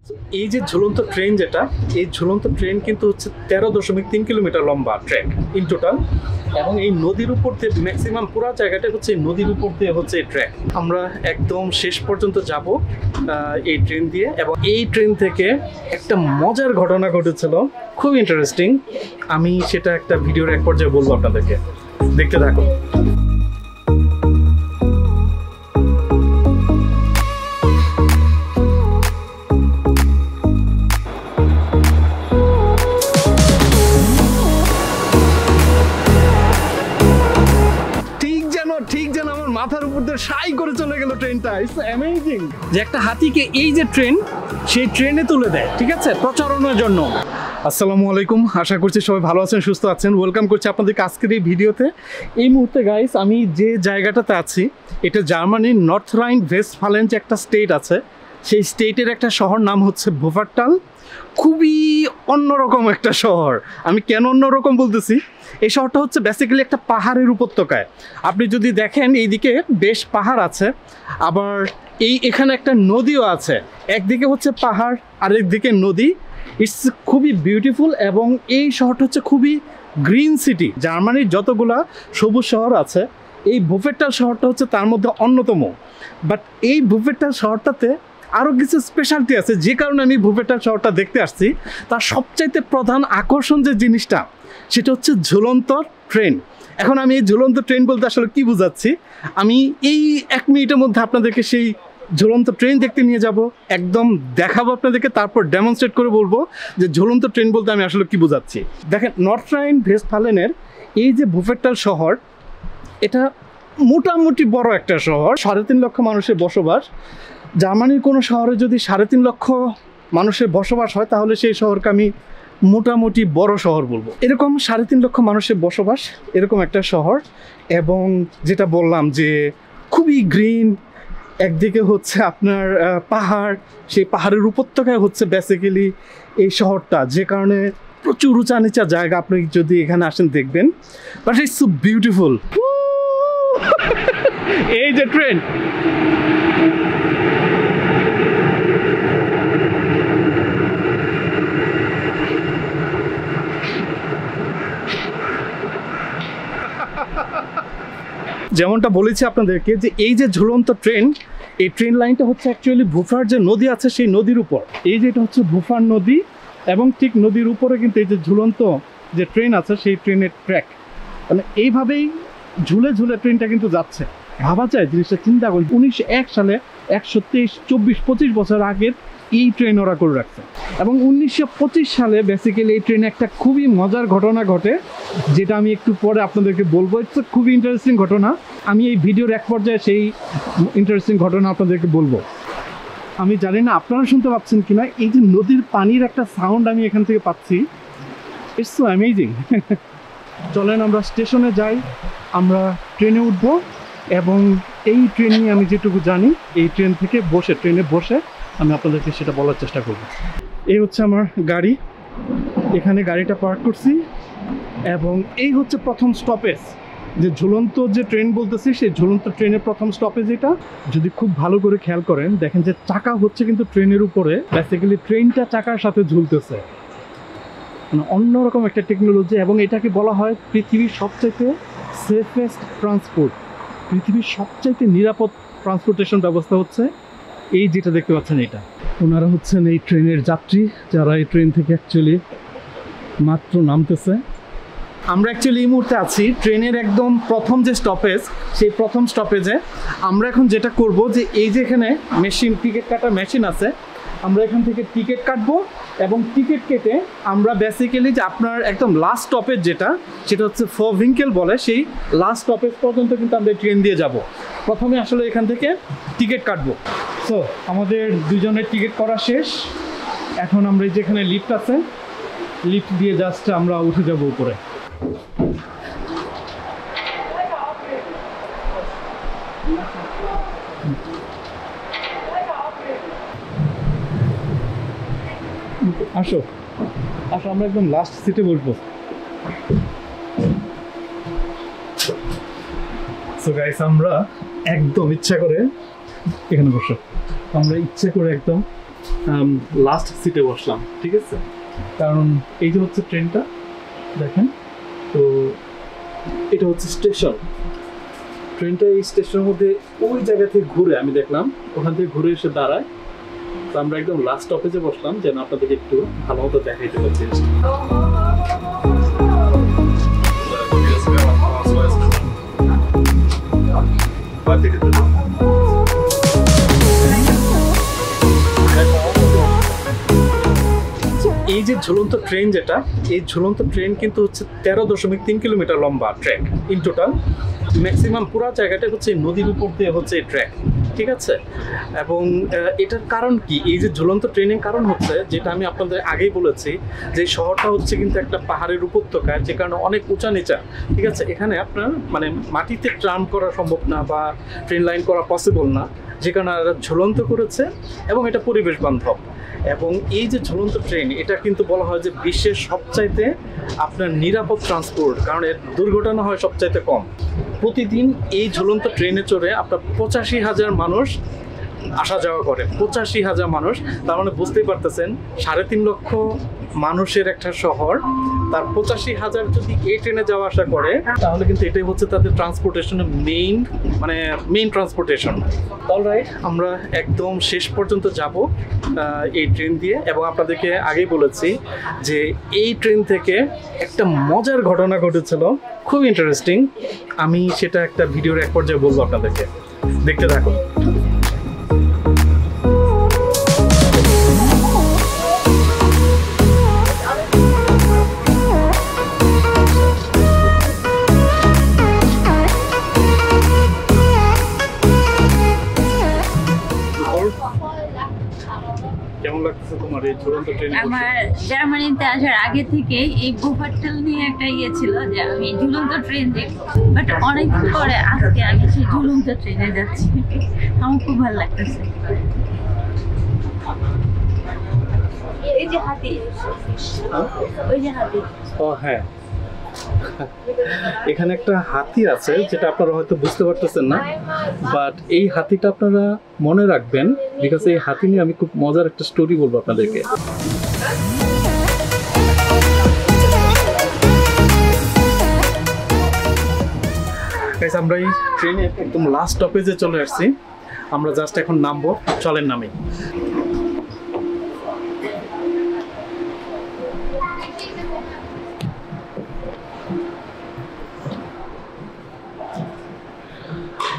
এই যে ঝুলন্ত ট্রেন যেটা, এই ঝুলন্ত ট্রেন কিন্তু হচ্ছে 13.3 কিলোমিটার লম্বা ট্র্যাক ইন টোটাল, এবং এই নদীর উপর দিয়ে ম্যাক্সিমাম পুরো জায়গাটা হচ্ছে নদীর উপর দিয়ে হচ্ছে এই ট্র্যাক। আমরা একদম শেষ পর্যন্ত যাব এই ট্রেন দিয়ে, এবং এই ট্রেন থেকে একটা মজার ঘটনা ঘটেছিল, খুব ইন্টারেস্টিং। আমি সেটা একটা ভিডিওর এক পর্যায়ে বলবো আপনাদেরকে, দেখতে থাকুন। ঠিক যেন আমার মাথার উপর দিয়ে সাই করে চলে গেল ট্রেনটা। ইটস অ্যামেজিং যে একটা হাতিকে এই যে ট্রেন, সেই ট্রেনে তুলে দেয়, ঠিক আছে, প্রচারণার জন্য। আসসালামু আলাইকুম, আশা করছি সবাই ভালো আছেন, সুস্থ আছেন। ওয়েলকাম করছি আপনাদেরকে আজকের এই ভিডিওতে। এই মুহূর্তে গাইস আমি যে জায়গাটাতে আছি, এটা জার্মানির নর্থ রাইন ভেস্টফালেন যে একটা স্টেট আছে, সেই স্টেটের একটা শহর, নাম হচ্ছে ভুভারটাল। খুবই অন্যরকম একটা শহর। আমি কেন অন্যরকম বলতেছি, এই শহরটা হচ্ছে বেসিক্যালি একটা পাহাড়ের উপত্যকায়। আপনি যদি দেখেন এইদিকে বেশ পাহাড় আছে, আবার এখানে একটা নদীও আছে। একদিকে হচ্ছে পাহাড় আর একদিকে নদী। ইটস খুবই বিউটিফুল, এবং এই শহরটা হচ্ছে খুবই গ্রিন সিটি। জার্মানির যতগুলা সবুজ শহর আছে, এই ভুভারটাল শহরটা হচ্ছে তার মধ্যে অন্যতম। বাট এই ভুভারটাল শহরটাতে আরও কিছু স্পেশালিটি আছে, যে কারণে আমি ভুভারটাল শহরটা দেখতে আসছি। তার সবচাইতে প্রধান আকর্ষণ যে জিনিসটা, সেটা হচ্ছে ঝুলন্ত ট্রেন। এখন আমি এই ঝুলন্ত ট্রেন বলতে আসলে কি বোঝাচ্ছি, আমি এই 1 মিনিটের মধ্যে আপনাদেরকে সেই ঝুলন্ত ট্রেন দেখতে নিয়ে যাব, একদম দেখাবো আপনাদেরকে, তারপর ডেমনস্ট্রেট করে বলবো যে ঝুলন্ত ট্রেন বলতে আমি আসলে কি বোঝাচ্ছি। দেখেন, নর্থ রাইন ভেস্টফালেনের এই যে ভুভারটাল শহর, এটা মোটামুটি বড় একটা শহর, 3.5 লক্ষ মানুষের বসবাস। জার্মানির কোনো শহরে যদি 3.5 লক্ষ মানুষের বসবাস হয়, তাহলে সেই শহরকে আমি মোটামুটি বড় শহর বলবো। এরকম 3.5 লক্ষ মানুষের বসবাস, এরকম একটা শহর। এবং যেটা বললাম যে খুবই গ্রিন, একদিকে হচ্ছে আপনার পাহাড়, সেই পাহাড়ের উপত্যকায় হচ্ছে বেসিক্যালি এই শহরটা, যে কারণে প্রচুর উঁচা নিচা জায়গা। আপনি যদি এখানে আসেন দেখবেন, বাট ইটস সো বিউটিফুল। এই যে ট্রেন, যেমনটা বলেছি আপনাদেরকে যে এই যে ঝুলন্ত ট্রেন, এই ট্রেন লাইনটা হচ্ছে অ্যাকচুয়ালি ভুফার যে নদী আছে সেই নদীর উপর। এই যে এটা হচ্ছে ভুফার নদী, এবং ঠিক নদীর উপরে কিন্তু এই যে ঝুলন্ত যে ট্রেন আছে সেই ট্রেনের ট্র্যাক, মানে এইভাবেই ঝুলে ঝুলে ট্রেনটা কিন্তু যাচ্ছে। ভাবা যায় জিনিসটা, চিন্তা করি 1901 সালে 123-24-25 বছর আগের এই ট্রেন ওরা করে রাখছে। এবং 1925 সালে বেসিক্যালি এই ট্রেনে একটা খুবই মজার ঘটনা ঘটে, যেটা আমি একটু পরে আপনাদেরকে বলবো। ইটস খুবই ইন্টারেস্টিং ঘটনা। আমি এই ভিডিওর এক পর্যায়ে সেই ইন্টারেস্টিং ঘটনা আপনাদেরকে বলবো। আমি জানি না আপনারা শুনতে পাচ্ছেন কিনা, এই যে নদীর পানির একটা সাউন্ড আমি এখান থেকে পাচ্ছি। It's so amazing. চলেন আমরা স্টেশনে যাই, আমরা ট্রেনে উঠবো, এবং এই ট্রেন নিয়ে আমি যেটুকু জানি, এই ট্রেন থেকে ট্রেনে বসে আমি আপনাদেরকে সেটা বলার চেষ্টা করব। এই হচ্ছে আমার গাড়ি, এখানে গাড়িটা পার্ক করছি, এবং এই হচ্ছে প্রথম স্টপেজ। যে ঝুলন্ত যে ট্রেন বলতেছি, সেই ঝুলন্ত ট্রেনের প্রথম স্টপেজ এটা। যদি খুব ভালো করে খেয়াল করেন, দেখেন যে চাকা হচ্ছে কিন্তু ট্রেনের উপরে, বেসিক্যালি ট্রেনটা চাকার সাথে ঝুলতেছে। মানে অন্যরকম একটা টেকনোলজি, এবং এটাকে বলা হয় পৃথিবীর সবচাইতে সেফেস্ট ট্রান্সপোর্ট। পৃথিবীর সবচাইতে নিরাপদ ট্রান্সপোর্টেশন ব্যবস্থা হচ্ছে এই যেটা দেখতে পাচ্ছেন এটা। ওনারা হচ্ছেন এই ট্রেনের যাত্রী, যারা এই ট্রেন থেকে অ্যাকচুয়ালি মাত্র নামতেছে। আমরা অ্যাকচুয়ালি এই মুহূর্তে আছি ট্রেনের একদম প্রথম যে স্টপেজ, সেই প্রথম স্টপেজে। আমরা এখন যেটা করব, যে এই যে এখানে মেশিন, টিকিট কাটার মেশিন আছে, আমরা এখান থেকে টিকিট কাটবো, এবং টিকিট কেটে আমরা বেসিক্যালি যে আপনার একদম লাস্ট স্টপেজ যেটা, সেটা হচ্ছে ফোভিঙ্কেল বলে, সেই লাস্ট স্টপেজ পর্যন্ত কিন্তু আমরা ট্রেন দিয়ে যাব। প্রথমে আসলে এখান থেকে টিকিট কাটবো। সো আমাদের দুজনের টিকিট করা শেষ। এখন আমরা যেখানে লিফট আছে, লিফট দিয়ে জাস্ট আমরা উঠে যাব উপরে। আসো আসো, আমরা একদম লাস্ট সিটে বসবো। সো গাইস, আমরা একদম ইচ্ছা করে এখানে বসো, আমরা ইচ্ছে করে একদম লাস্ট সিটে বসলাম, ঠিক আছে? কারণ এই যে হচ্ছে ট্রেনটা দেখেন, তো এটা হচ্ছে স্টেশন। ট্রেনটা এই স্টেশনের মধ্যে ওই জায়গা থেকে ঘুরে, আমি দেখলাম ওখান থেকে ঘুরে এসে দাঁড়ায়। তো আমরা একদম লাস্ট স্টপেজে বসলাম যেন আপনাদেরকে একটু ভালো মতো দেখাইতে পারছি। এই যে ঝুলন্ত ট্রেন যেটা, এই ঝুলন্ত ট্রেন কিন্তু হচ্ছে 13.3 কিলোমিটার লম্বা ট্র্যাক ইন টোটাল। ম্যাক্সিমাম পুরো জায়গাটা হচ্ছে নদীর উপর দিয়ে হচ্ছে এই ট্র্যাক, ঠিক আছে? এবং এটার কারণ কি, এই যে ঝুলন্ত ট্রেনের কারণ হচ্ছে যেটা আমি আপনাদের আগেই বলেছি, যে শহরটা হচ্ছে কিন্তু একটা পাহাড়ের উপত্যকা, যে কারণে অনেক উঁচা নিচা, ঠিক আছে? এখানে আপনার মানে মাটিতে ট্রাম করা সম্ভব না বা ট্রেন লাইন করা পসিবল না, যে কারণে ঝুলন্ত করেছে এবং এটা পরিবেশ বান্ধব। এবং এই যে ঝুলন্ত ট্রেন, এটা কিন্তু বলা হয় যে বিশ্বের সবচাইতে আপনার নিরাপদ ট্রান্সপোর্ট, কারণ এর দুর্ঘটনা হয় সবচাইতে কম। প্রতিদিন এই ঝুলন্ত ট্রেনে চড়ে আপনার 85,000 মানুষ আসা যাওয়া করে, 85,000 মানুষ। তার মানে বুঝতেই পারতেছেন 3.5 লক্ষ মানুষের একটা শহর, তার 85,000 যদি এই ট্রেনে যাওয়া আসা করে, তাহলে কিন্তু এটাই হচ্ছে তাদের ট্রান্সপোর্টেশনের মেইন ট্রান্সপোর্টেশন। অলরাইট, আমরা একদম শেষ পর্যন্ত যাব এই ট্রেন দিয়ে। এবং আপনাদেরকে আগেই বলেছি যে এই ট্রেন থেকে একটা মজার ঘটনা ঘটেছিল, খুব ইন্টারেস্টিং। আমি সেটা একটা ভিডিওর এক পর্যায়ে বলবো আপনাদেরকে, দেখতে থাকুন। কেমন লাগতেছে তোমার এই ঝুলন্ত ট্রেনে? আমার জার্মানিতে আসার আগে থেকে এই ভুপারটাল নিয়ে একটা ইয়ে ছিল যে আমি ঝুলন্ত ট্রেন দেখব, বাট অনেক পরে আজকে আমি সেই ঝুলন্ত ট্রেনে যাচ্ছি। আমার খুব ভালো লাগতেছে। এই যে হাতি, ওই যে হাতি। ও হ্যাঁ, এখানে একটা হাতি আছে যেটা আপনারা হয়তো বুঝতে পারতেছেন না, বাট এই হাতিটা আপনারা মনে রাখবেন, বিকজ এই হাতি নিয়ে আমি খুব মজার একটা স্টোরি বলবো আপনাদেরকে। আমরা এই ট্রেনে একদম লাস্ট স্টপেজে চলে আসছি, আমরা জাস্ট এখন নামবো, চলেন নামে।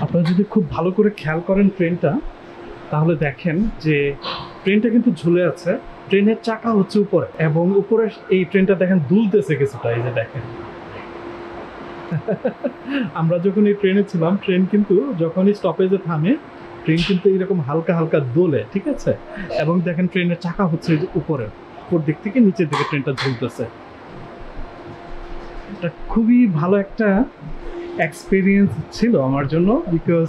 আপনারা যদি খুব ভালো করে খেয়াল করেন ট্রেনটা, তাহলে দেখেন যে ট্রেনটা কিন্তু ঝুলে আছে, ট্রেনের চাকা হচ্ছে উপরে, এবং উপরে এই ট্রেনটা দেখেন দুলতেছে কিছুটা, এই যে দেখেন। আমরা যখন এই ট্রেনে ছিলাম, ট্রেন কিন্তু যখনই স্টপেজে থামে, ট্রেন কিন্তু এইরকম হালকা হালকা দোলে, ঠিক আছে? এবং দেখেন ট্রেনের চাকা হচ্ছে উপরে, উপর দিক থেকে নিচের দিকে ট্রেনটা ঝুলতেছে। এটা খুবই ভালো একটা এক্সপিরিয়েন্স ছিল আমার জন্য, বিকজ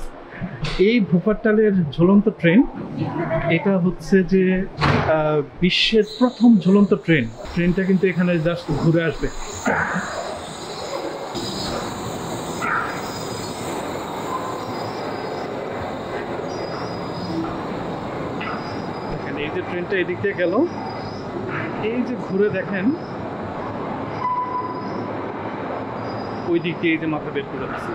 এই ভুপারটালের ঝুলন্ত ট্রেন, এটা হচ্ছে যে বিশ্বের প্রথম ঝুলন্ত ট্রেন। ট্রেনটা কিন্তু এখানে জাস্ট ঘুরে আসবে। এই যে ট্রেনটা এদিক দিয়ে গেল, এই যে ঘুরে দেখেন ওই দিক দিয়ে এই যে মাথা বের করে দিচ্ছে।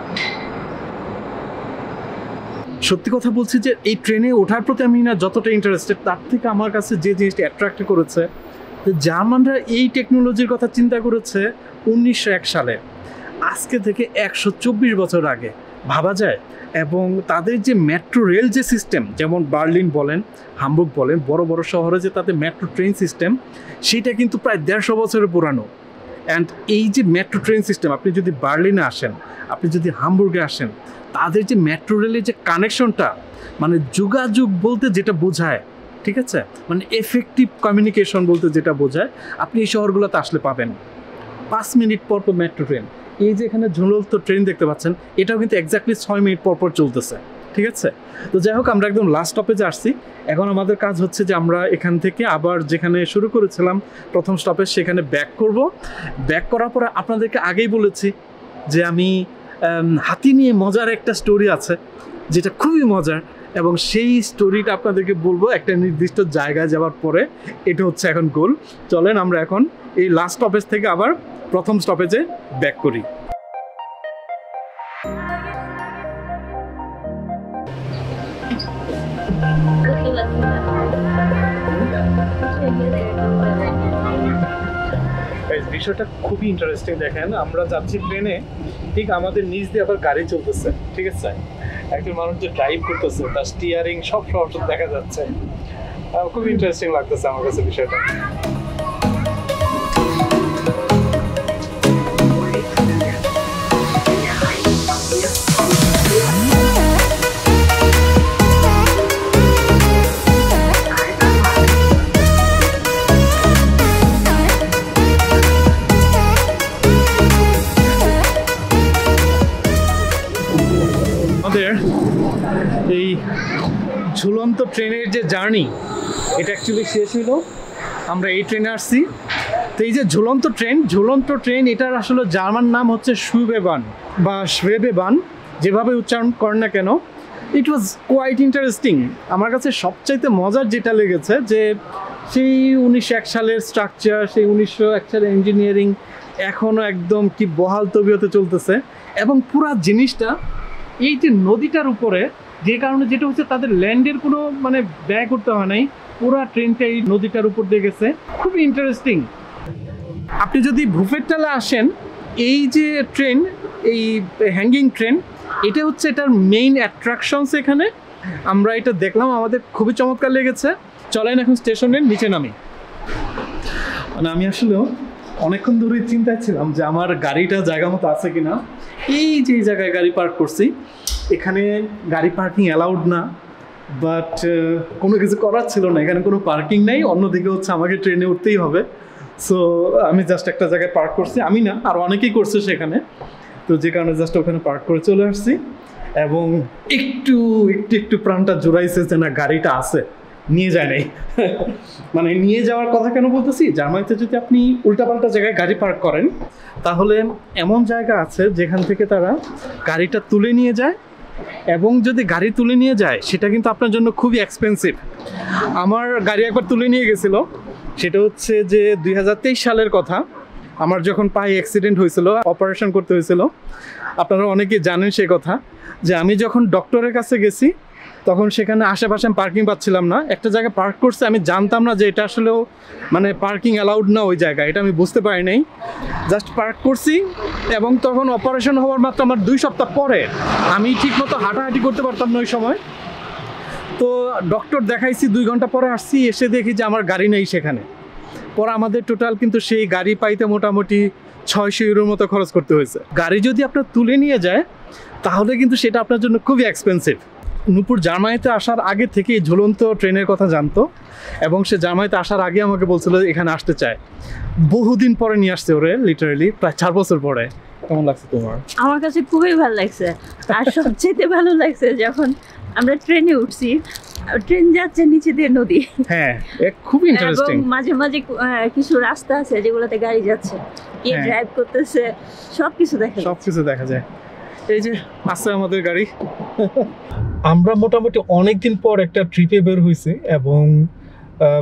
সত্যি কথা বলছি যে এই ট্রেনে ওঠার প্রতি আমি না যতটা ইন্টারেস্টেড, তার থেকে আমার কাছে যে জিনিসটা অ্যাট্রাক্ট করেছে, জার্মানরা এই টেকনোলজির কথা চিন্তা করেছে 1901 সালে, আজকে থেকে 124 বছর আগে, ভাবা যায়? এবং তাদের যে মেট্রো রেল যে সিস্টেম, যেমন বার্লিন বলেন, হামবুর্গ বলেন, বড় বড় শহরে যে তাদের মেট্রো ট্রেন সিস্টেম, সেটা কিন্তু প্রায় 150 বছরের পুরানো। অ্যান্ড এই যে মেট্রো ট্রেন সিস্টেম, আপনি যদি বার্লিনে আসেন, আপনি যদি হামবুর্গে আসেন, তাদের যে মেট্রো রেলের যে কানেকশনটা, মানে যোগাযোগ বলতে যেটা বোঝায়, ঠিক আছে, মানে এফেক্টিভ কমিউনিকেশন বলতে যেটা বোঝায়, আপনি এই শহরগুলোতে আসলে পাবেন। 5 মিনিট পর পর মেট্রো ট্রেন। এই যে এখানে ঝুলন্ত ট্রেন দেখতে পাচ্ছেন, এটাও কিন্তু এক্স্যাক্টলি 6 মিনিট পর পর চলতেছে, ঠিক আছে? তো যাই হোক, আমরা একদম লাস্ট স্টপেজে আসছি। এখন আমাদের কাজ হচ্ছে যে আমরা এখান থেকে আবার যেখানে শুরু করেছিলাম প্রথম স্টপেজ, সেখানে ব্যাক করব। ব্যাক করার পরে আপনাদেরকে আগেই বলেছি যে আমি হাতি নিয়ে মজার একটা স্টোরি আছে, যেটা খুবই মজার, এবং সেই স্টোরিটা আপনাদেরকে বলবো একটা নির্দিষ্ট জায়গায় যাওয়ার পরে। এটা হচ্ছে এখন গোল। চলেন আমরা এখন এই লাস্ট স্টপেজ থেকে আবার প্রথম স্টপেজে ব্যাক করি। বিষয়টা খুবই ইন্টারেস্টিং। দেখেন আমরা যাচ্ছি ট্রেনে, ঠিক আমাদের নিচ দিয়ে আবার গাড়ি চলতেছে, ঠিক আছে, একজন মানুষ যে ড্রাইভ করতেছে তার স্টিয়ারিং সব দেখা যাচ্ছে। খুব ইন্টারেস্টিং লাগতেছে আমার কাছে বিষয়টা। এই ঝুলন্ত ট্রেনের যে জার্নি, এটা অ্যাকচুয়ালি শেষ হলো, আমরা এই ট্রেনে আসছি। তো এই যে ঝুলন্ত ট্রেন এটার আসলে জার্মান নাম হচ্ছে সুবেবান বা শোয়েবেবান, যেভাবে উচ্চারণ করেন না কেন। ইট ওয়াজ কোয়াইট ইন্টারেস্টিং। আমার কাছে সবচাইতে মজার যেটা লেগেছে যে সেই 1901 সালের স্ট্রাকচার, সেই 1901 সালের ইঞ্জিনিয়ারিং এখনও একদম কি বহাল তবিয়তে চলতেছে। এবং পুরা জিনিসটা এই যে নদীটার উপরে, যে কারণে যেটা হচ্ছে তাদের ল্যান্ডের কোনো মানে ব্যয় করতে হয় নাই, পুরা ট্রেনটা এই নদীটার উপর দিয়ে গেছে। খুবই ইন্টারেস্টিং। আপনি যদি ভুফেরটালে আসেন, এই যে ট্রেন, এই হ্যাঙ্গিং ট্রেন, এটা হচ্ছে এটার মেইন অ্যাট্রাকশনস। এখানে আমরা এটা দেখলাম, আমাদের খুবই চমৎকার লেগেছে। চলেন এখন স্টেশনের নিচে নামি। মানে আমি আসলে অনেকক্ষণ ধরেই চিন্তায় ছিলাম যে আমার গাড়িটা জায়গা মতো আছে কিনা। এই যে জায়গায় গাড়ি পার্ক করছি, এখানে গাড়ি পার্কিং অ্যালাউড না, বাট কোনো কিছু করার ছিল না, এখানে কোনো পার্কিং নেই। অন্যদিকে হচ্ছে আমাকে ট্রেনে উঠতেই হবে। সো আমি জাস্ট একটা জায়গায় পার্ক করছি, আমি না আর অনেকেই করছে সেখানে। তো যে কারণে জাস্ট ওখানে পার্ক করে চলে আসছি। এবং একটু একটু একটু প্রাণটা জোড়াইছে যে না গাড়িটা আছে, নিয়ে যায় নাই। মানে নিয়ে যাওয়ার কথা কেন বলতেছি, জার্মানিতে যদি আপনি উল্টাপাল্টা জায়গায় গাড়ি পার্ক করেন, তাহলে এমন জায়গা আছে যেখান থেকে তারা গাড়িটা তুলে নিয়ে যায়। এবং যদি গাড়ি তুলে নিয়ে যায় সেটা কিন্তু আপনার জন্য খুবই এক্সপেন্সিভ। আমার গাড়ি একবার তুলে নিয়ে গেছিলো, সেটা হচ্ছে যে 2023 সালের কথা। আমার যখন পায়ে অ্যাক্সিডেন্ট হয়েছিল, অপারেশন করতে হয়েছিল, আপনারা অনেকেই জানেন সে কথা, যে আমি যখন ডক্টরের কাছে গেছি তখন সেখানে আশেপাশে পার্কিং পাচ্ছিলাম না। একটা জায়গায় পার্ক করছে, আমি জানতাম না যে এটা আসলেও মানে পার্কিং অ্যালাউড না ওই জায়গায়, এটা আমি বুঝতে পারি নাই। জাস্ট পার্ক করছি এবং তখন অপারেশন হওয়ার মাত্র আমার 2 সপ্তাহ পরে আমি ঠিকমতো হাঁটাহাঁটি করতে পারতাম না ওই সময়। তো ডক্টর দেখাইছি, 2 ঘন্টা পরে আসছি, এসে দেখি যে আমার গাড়ি নেই সেখানে। পরে আমাদের টোটাল কিন্তু সেই গাড়ি পাইতে মোটামুটি 600 ইউরোর মতো খরচ করতে হয়েছে। গাড়ি যদি আপনার তুলে নিয়ে যায় তাহলে কিন্তু সেটা আপনার জন্য খুবই এক্সপেন্সিভ। নূপুর জার্মানিতে আসার আগে থেকেই ঝুলন্ত ট্রেনের কথা জানতো এবং সে জার্মানিতে আসার আগে আমাকে বলছিল এখানে আসতে চায়। বহুদিন পরে নিয়ে আসছে ওরে, লিটারালি প্রায় 4 বছর পরে। কেমন লাগছে তোমার? আমার কাছে খুবই ভালো লাগছে। আর সবচেয়ে ভালো লাগছে যখন আমরা ট্রেনে উঠছি, ট্রেন যাচ্ছে নিচে দিয়ে নদী। হ্যাঁ, খুবই ইন্টারেস্টিং। এবং মাঝে মাঝে কিছু রাস্তা আছে যেগুলোতে গাড়ি যাচ্ছে, কে ড্রাইভ করতেছে, সবকিছু দেখা যায়। এই যে আছে আমাদের গাড়ি। আমরা মোটামুটি অনেকদিন পর একটা ট্রিপে বের হয়েছি এবং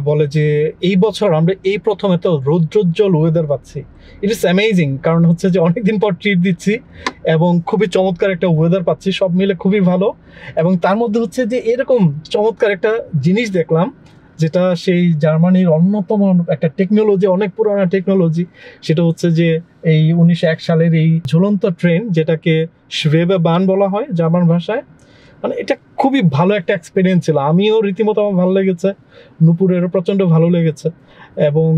বলে যে এই বছর আমরা এই প্রথম এত রৌদ্রোজ্জ্বল ওয়েদার পাচ্ছি। ইট ইজ অ্যামেজিং, কারণ হচ্ছে যে অনেকদিন পর ট্রিপ দিচ্ছি এবং খুবই চমৎকার একটা ওয়েদার পাচ্ছি, সব মিলে খুবই ভালো। এবং তার মধ্যে হচ্ছে যে এরকম চমৎকার একটা জিনিস দেখলাম, যেটা সেই জার্মানির অন্যতম একটা টেকনোলজি, অনেক পুরোনো টেকনোলজি। সেটা হচ্ছে যে এই 1901 সালের এই ঝুলন্ত ট্রেন, যেটাকে শোয়েবেবান বলা হয় জার্মান ভাষায়। মানে এটা খুবই ভালো একটা এক্সপিরিয়েন্স ছিল। আমিও রীতিমতো আমার ভালো লেগেছে, নূপুরেরও প্রচণ্ড ভালো লেগেছে। এবং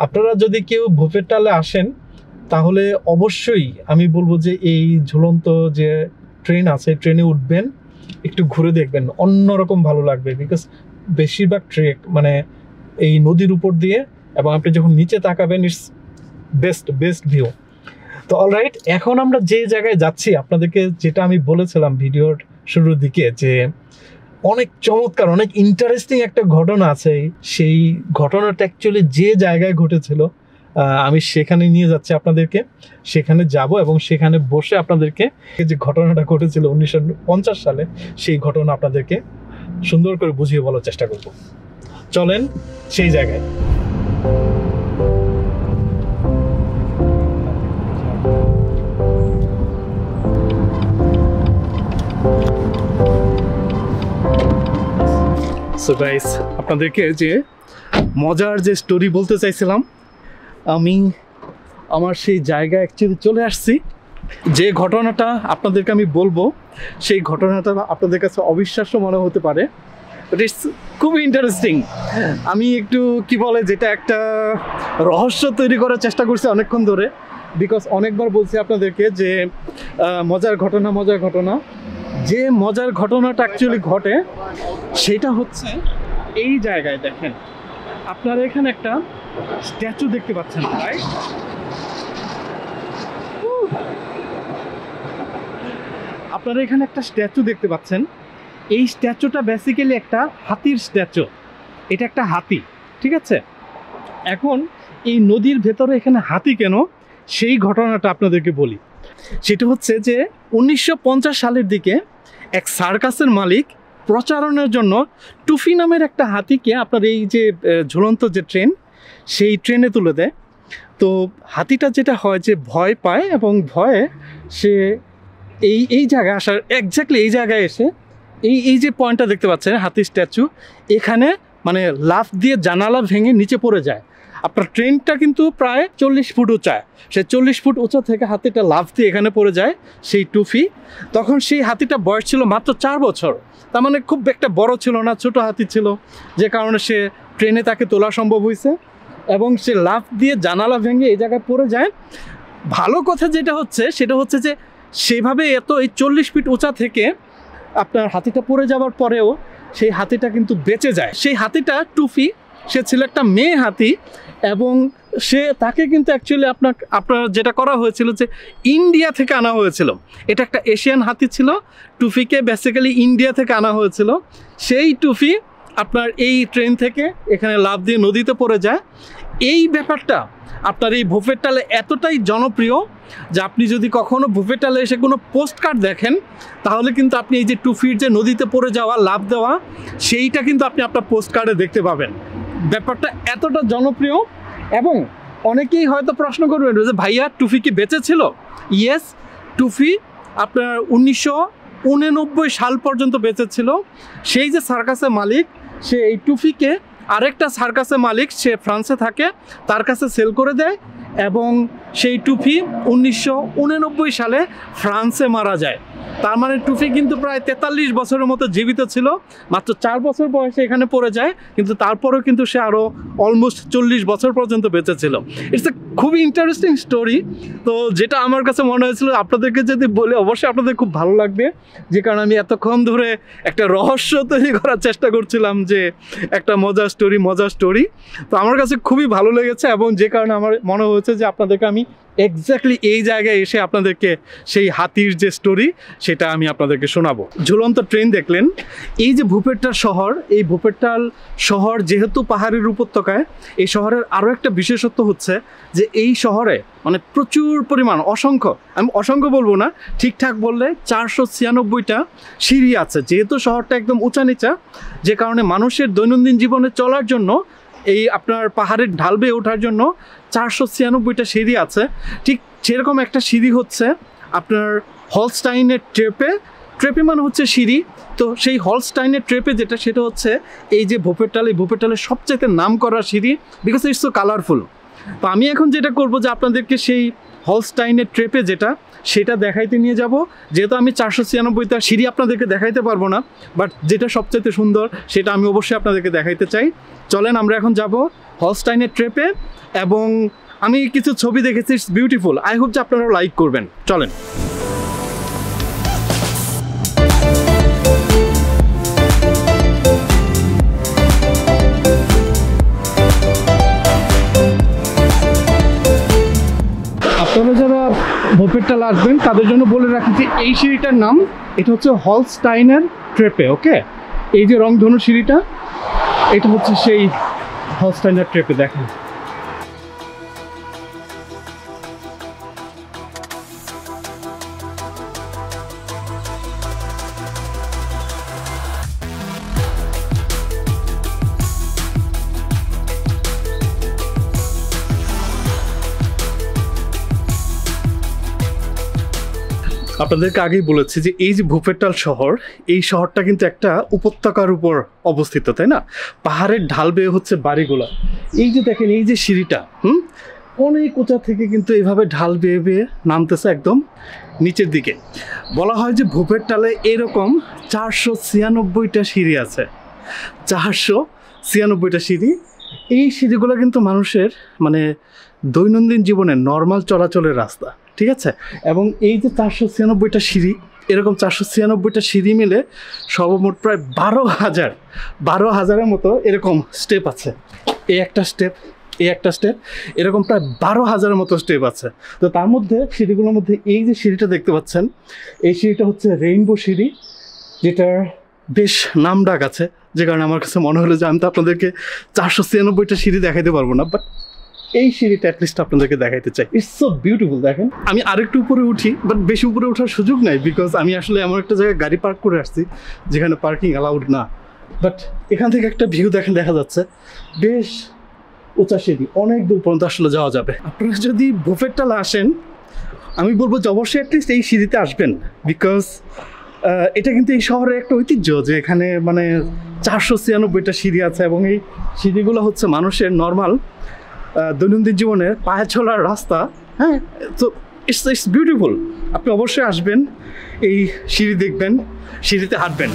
আপনারা যদি কেউ ভুফেরটালে আসেন তাহলে অবশ্যই আমি বলবো যে এই ঝুলন্ত যে ট্রেন আছে, ট্রেনে উঠবেন, একটু ঘুরে দেখবেন, অন্যরকম ভালো লাগবে। বিকজ বেশিরভাগ ট্রেক মানে এই নদীর উপর দিয়ে, এবং আপনি যখন নিচে তাকাবেন, ইটস বেস্ট ভিউ। তো অলরাইট, এখন আমরা যে জায়গায় যাচ্ছি আপনাদেরকে যেটা আমি বলেছিলাম ভিডিওর শুরুর দিকে, যে অনেক চমৎকার, অনেক ইন্টারেস্টিং একটা ঘটনা আছে। সেই ঘটনাটা অ্যাকচুয়ালি যে জায়গায় ঘটেছিল, আমি সেখানে নিয়ে যাচ্ছি আপনাদেরকে। সেখানে যাব এবং সেখানে বসে আপনাদেরকে যে ঘটনাটা ঘটেছিল 1950 সালে, সেই ঘটনা আপনাদেরকে সুন্দর করে বুঝিয়ে বলার চেষ্টা করব। চলেন সেই জায়গায়। সো গাইস, আপনাদেরকে যে মজার যে স্টোরি বলতে চাইছিলাম, আমি আমার সেই জায়গায় অ্যাকচুয়ালি চলে আসছি। যে ঘটনাটা আপনাদেরকে আমি বলবো, সেই ঘটনাটা আপনাদের কাছে অবিশ্বাস্য মনে হতে পারে, বাট ইটস খুবই ইন্টারেস্টিং। আমি একটু কি বলে, যেটা একটা রহস্য তৈরি করার চেষ্টা করছি অনেকক্ষণ ধরে, বিকজ অনেকবার বলছি আপনাদেরকে যে মজার ঘটনা, মজার ঘটনা। যে মজার ঘটনাটা অ্যাকচুয়ালি ঘটে সেটা হচ্ছে এই জায়গায়। দেখেন, আপনারা এখানে একটা স্ট্যাচু দেখতে পাচ্ছেন, রাইট? আপনারা এখানে একটা স্ট্যাচু দেখতে পাচ্ছেন। এই স্ট্যাচুটা বেসিক্যালি একটা হাতির স্ট্যাচু। এটা একটা হাতি, ঠিক আছে? এখন এই নদীর ভেতরে এখানে হাতি কেন, সেই ঘটনাটা আপনাদেরকে বলি। সেটা হচ্ছে যে 1950 সালের দিকে এক সার্কাসের মালিক প্রচারণের জন্য টুফি নামের একটা হাতিকে আপনার এই যে ঝুলন্ত যে ট্রেন, সেই ট্রেনে তুলে দেয়। তো হাতিটা যেটা হয় যে ভয় পায়, এবং ভয়ে সে এই জায়গায় আসার, এক্স্যাক্টলি এই জায়গায় এসে এই যে পয়েন্টটা দেখতে পাচ্ছেন, হাতির স্ট্যাচু, এখানে মানে লাফ দিয়ে জানালা ভেঙে নিচে পড়ে যায়। আপনার ট্রেনটা কিন্তু প্রায় 40 ফুট উঁচা। সে 40 ফুট উঁচা থেকে হাতিটা লাফ দিয়ে এখানে পড়ে যায়, সেই টুফি। তখন সেই হাতিটা বয়স ছিল মাত্র 4 বছর, তার মানে খুব একটা বড় ছিল না, ছোট হাতি ছিল, যে কারণে সে ট্রেনে তাকে তোলা সম্ভব হয়েছে, এবং সে লাফ দিয়ে জানালা ভেঙে এই জায়গায় পড়ে যায়। ভালো কথা যেটা হচ্ছে সেটা হচ্ছে যে সেভাবে এই 40 ফিট উঁচা থেকে আপনার হাতিটা পড়ে যাওয়ার পরেও সেই হাতিটা কিন্তু বেঁচে যায়। সেই হাতিটা টুফি, সে ছিল একটা মেয়ে হাতি, এবং তাকে কিন্তু অ্যাকচুয়ালি আপনার যেটা করা হয়েছিল যে ইন্ডিয়া থেকে আনা হয়েছিল। এটা একটা এশিয়ান হাতি ছিল। টুফিকে বেসিক্যালি ইন্ডিয়া থেকে আনা হয়েছিল। সেই টুফি আপনার এই ট্রেন থেকে এখানে লাফ দিয়ে নদীতে পড়ে যায়। এই ব্যাপারটা আপনার এই ভোপেটালে এতটাই জনপ্রিয় যে আপনি যদি কখনো ভোপেটালে এসে কোনো পোস্ট কার্ড দেখেন, তাহলে কিন্তু আপনি এই যে টুফির যে নদীতে পড়ে যাওয়া, লাফ দেওয়া, সেইটা কিন্তু আপনি আপনার পোস্ট কার্ডে দেখতে পাবেন। ব্যাপারটা এতটা জনপ্রিয়। এবং অনেকেই হয়তো প্রশ্ন করবেন যে ভাইয়া, টুফি কি বেঁচে ছিল? ইয়েস, টুফি আপনার 1989 সাল পর্যন্ত বেঁচে ছিল। সেই যে সার্কাসের মালিক, সে এই টুফিকে আরেকটা সার্কাসের মালিক, সে ফ্রান্সে থাকে, তার কাছে সেল করে দেয়, এবং সেই টুফি 1989 সালে ফ্রান্সে মারা যায়। তার মানে টুফি কিন্তু প্রায় 43 বছরের মতো জীবিত ছিল, মাত্র 4 বছর বয়সে এখানে পড়ে যায়, কিন্তু তারপরেও কিন্তু সে আরও অলমোস্ট 40 বছর পর্যন্ত বেঁচে ছিল। ইটস এ খুবই ইন্টারেস্টিং স্টোরি। তো যেটা আমার কাছে মনে হয়েছিল আপনাদেরকে যদি বলে, অবশ্যই আপনাদের খুব ভালো লাগবে, যে কারণে আমি এতক্ষণ ধরে একটা রহস্য তৈরি করার চেষ্টা করছিলাম, যে একটা মজার স্টোরি। তো আমার কাছে খুবই ভালো লেগেছে, এবং যে কারণে আমার মনে হয়েছে যে আপনাদেরকে আমি এক্স্যাক্টলি এই জায়গায় এসে আপনাদেরকে সেই হাতির যে স্টোরি, সেটা আমি আপনাদেরকে শোনাবো। ঝুলন্ত ট্রেন দেখলেন। এই যে ভূপেটাল শহর, এই ভূপেটাল শহর যেহেতু পাহাড়ের উপত্যকায়, এই শহরের আরও একটা বিশেষত্ব হচ্ছে যে এই শহরে মানে প্রচুর পরিমাণ, আমি অসংখ্য বলবো না, ঠিকঠাক বললে 496টা সিঁড়ি আছে। যেহেতু শহরটা একদম উঁচা নিচা, যে কারণে মানুষের দৈনন্দিন জীবনে চলার জন্য, এই আপনার পাহাড়ের ঢাল বেয়ে ওঠার জন্য 496টা সিঁড়ি আছে। ঠিক সেরকম একটা সিঁড়ি হচ্ছে আপনার হলস্টাইনের ট্রেপে মানে হচ্ছে সিঁড়ি। তো সেই হলস্টাইনের ট্রেপে যেটা, সেটা হচ্ছে এই যে ভূপেটালের সবচেয়ে নাম করা সিঁড়ি, বিকজ ইটস সো কালারফুল। তো আমি এখন যেটা করব যে আপনাদেরকে সেই হলস্টাইনের ট্রেপে যেটা, সেটা দেখাইতে নিয়ে যাব। যেহেতু আমি 496টা সিঁড়ি আপনাদেরকে দেখাইতে পারবো না, বাট যেটা সবচেয়ে সুন্দর সেটা আমি অবশ্যই আপনাদেরকে দেখাইতে চাই। চলেন আমরা এখন যাব হলস্টাইনের ট্রেপে, এবং আমি কিছু ছবি দেখেছি, ইটস বিউটিফুল। আই হোপ যে আপনারাও লাইক করবেন। চলেন। আপনারা যারা ভোপেটাল আসবেন তাদের জন্য বলে রাখি যে এই সিঁড়িটার নাম, এটা হচ্ছে হলস্টাইনের ট্রেপে। ওকে, এই যে রংধনু সিঁড়িটা, এটা হচ্ছে সেই হলস্টাইনের ট্রেপে। দেখেন, আপনাদেরকে আগেই বলেছি যে এই যে ভূপেটাল শহর, এই শহরটা কিন্তু একটা উপত্যকার উপর অবস্থিত, তাই না? পাহাড়ের ঢাল বেয়ে হচ্ছে বাড়িগুলো। এই যে দেখেন এই যে সিঁড়িটা, অনেক উঁচা থেকে কিন্তু এইভাবে ঢাল বেয়ে বেয়ে নামতেছে একদম নিচের দিকে। বলা হয় যে ভূপেটালে এরকম 496টা সিঁড়ি আছে, 496টা সিঁড়ি। এই সিঁড়িগুলো কিন্তু মানুষের মানে দৈনন্দিন জীবনে নর্মাল চলাচলের রাস্তা, ঠিক আছে? এবং এই যে 496টা সিঁড়ি, এরকম 496টা সিঁড়ি মিলে সর্বমোট প্রায় 12,000-12,000-এর মতো এরকম স্টেপ আছে। এই একটা স্টেপ, এই একটা স্টেপ, এরকম প্রায় 12,000-এর মতো স্টেপ আছে। তো তার মধ্যে সিঁড়িগুলোর মধ্যে এই যে সিঁড়িটা দেখতে পাচ্ছেন, এই সিঁড়িটা হচ্ছে রেইনবো সিঁড়ি, যেটার বেশ নাম ডাক আছে, যে কারণে আমার কাছে মনে হলো যে আমি তো আপনাদেরকে 496টা সিঁড়ি দেখাইতে পারবো না, বাট এই সিঁড়িটা অ্যাটলিস্ট আপনাদেরকে দেখাইতে চাই। It's so beautiful. দেখেন আমি আরেকটু উপরে উঠি, বাট বেশি উপরে ওঠার সুযোগ নাই, বিকজ আমি আসলে এমন একটা জায়গায় গাড়ি পার্ক করে আসছি যেখানে পার্কিং অ্যালাউড না। বাট এখান থেকে একটা ভিউ দেখা যাচ্ছে, বেশ উঁচা সিঁড়ি, অনেক দূর পর্যন্ত আসলে যাওয়া যাবে। আপনারা যদি ভূপেটালে আসেন, আমি বলবো যে অবশ্যই অ্যাটলিস্ট এই সিঁড়িতে আসবেন, বিকজ এটা কিন্তু এই শহরের একটা ঐতিহ্য যে এখানে মানে 496টা সিঁড়ি আছে, এবং এই সিঁড়িগুলো হচ্ছে মানুষের নর্মাল দৈনন্দিন জীবনে পায়ে চলার রাস্তা। হ্যাঁ, তো ইটস বিউটিফুল। আপনি অবশ্যই আসবেন, এই সিঁড়ি দেখবেন, সিঁড়িতে হাঁটবেন।